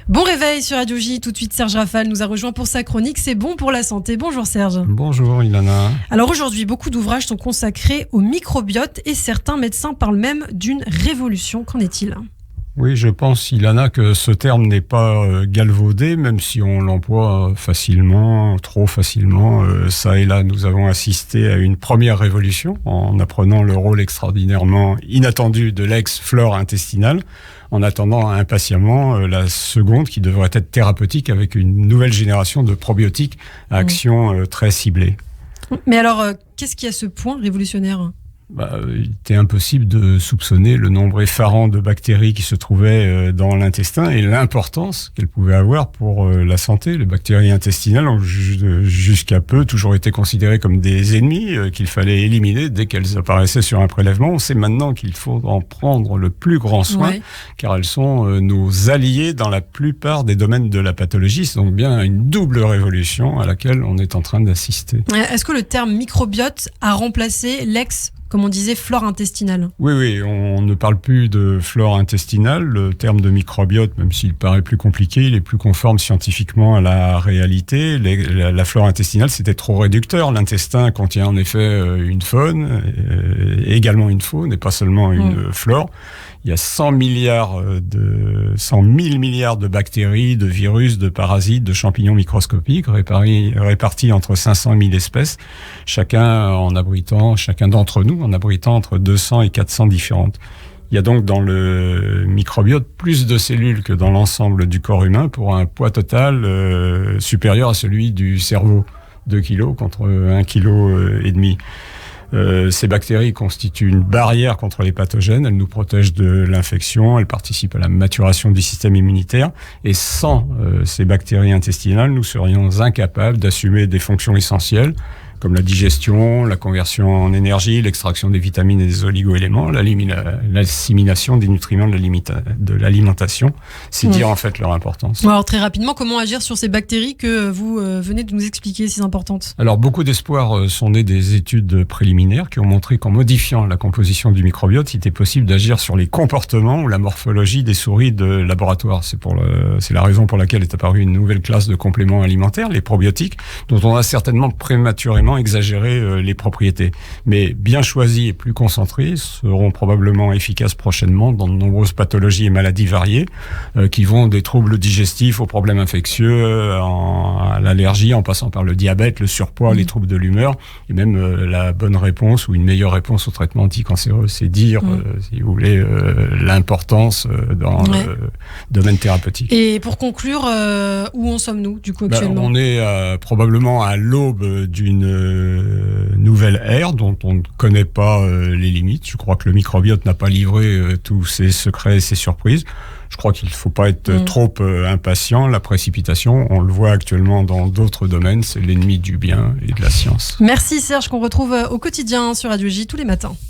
Bon réveil sur Radio J, tout de suite Serge Rafal nous a rejoint pour sa chronique C'est bon pour la santé. Bonjour Serge. Bonjour Ilana. Alors aujourd'hui, beaucoup d'ouvrages sont consacrés au microbiote et certains médecins parlent même d'une révolution. Qu'en est-il ? Oui, je pense, Ilana, que ce terme n'est pas galvaudé, même si on l'emploie facilement, trop facilement. Ça et là, nous avons assisté à une première révolution en apprenant le rôle extraordinairement inattendu de l'ex-flore intestinale, en attendant impatiemment la seconde qui devrait être thérapeutique avec une nouvelle génération de probiotiques à action très ciblée. Mais alors, qu'est-ce qui est à ce point révolutionnaire ? Il était impossible de soupçonner le nombre effarant de bactéries qui se trouvaient dans l'intestin et l'importance qu'elles pouvaient avoir pour la santé. Les bactéries intestinales ont jusqu'à peu toujours été considérées comme des ennemis qu'il fallait éliminer dès qu'elles apparaissaient sur un prélèvement. On sait maintenant qu'il faut en prendre le plus grand soin, car elles sont nos alliés dans la plupart des domaines de la pathologie. C'est donc bien une double révolution à laquelle on est en train d'assister. Est-ce que le terme microbiote a remplacé comme on disait, flore intestinale? Oui, on ne parle plus de flore intestinale. Le terme de microbiote, même s'il paraît plus compliqué, il est plus conforme scientifiquement à la réalité. La flore intestinale, c'était trop réducteur. L'intestin contient en effet une faune, également une faune, et pas seulement une flore. Il y a 100 000 milliards de bactéries, de virus, de parasites, de champignons microscopiques répartis entre 500 000 espèces, chacun d'entre nous en abritant entre 200 et 400 différentes. Il y a donc dans le microbiote plus de cellules que dans l'ensemble du corps humain pour un poids total supérieur à celui du cerveau, 2 kilos contre 1,5 kg. Ces bactéries constituent une barrière contre les pathogènes, elles nous protègent de l'infection, elles participent à la maturation du système immunitaire et sans ces bactéries intestinales, nous serions incapables d'assumer des fonctions essentielles comme la digestion, la conversion en énergie, l'extraction des vitamines et des oligo-éléments, l'assimilation des nutriments de l'alimentation. C'est dire en fait leur importance. Alors très rapidement, comment agir sur ces bactéries que vous venez de nous expliquer, si importantes ? Alors beaucoup d'espoirs sont nés des études préliminaires qui ont montré qu'en modifiant la composition du microbiote, il était possible d'agir sur les comportements ou la morphologie des souris de laboratoire. C'est la raison pour laquelle est apparue une nouvelle classe de compléments alimentaires, les probiotiques, dont on a certainement prématurément exagérer les propriétés. Mais bien choisis et plus concentrés seront probablement efficaces prochainement dans de nombreuses pathologies et maladies variées qui vont des troubles digestifs aux problèmes infectieux, à l'allergie, en passant par le diabète, le surpoids, les troubles de l'humeur et même la bonne réponse ou une meilleure réponse au traitement anticancéreux. C'est dire, si vous voulez, l'importance dans le domaine thérapeutique. Et pour conclure, où en sommes-nous du coup actuellement ? On est probablement à l'aube d'une nouvelle ère dont on ne connaît pas les limites. Je crois que le microbiote n'a pas livré tous ses secrets et ses surprises. Je crois qu'il ne faut pas être trop impatient. La précipitation, on le voit actuellement dans d'autres domaines, c'est l'ennemi du bien et de la science. Merci Serge, qu'on retrouve au quotidien sur Radio J tous les matins.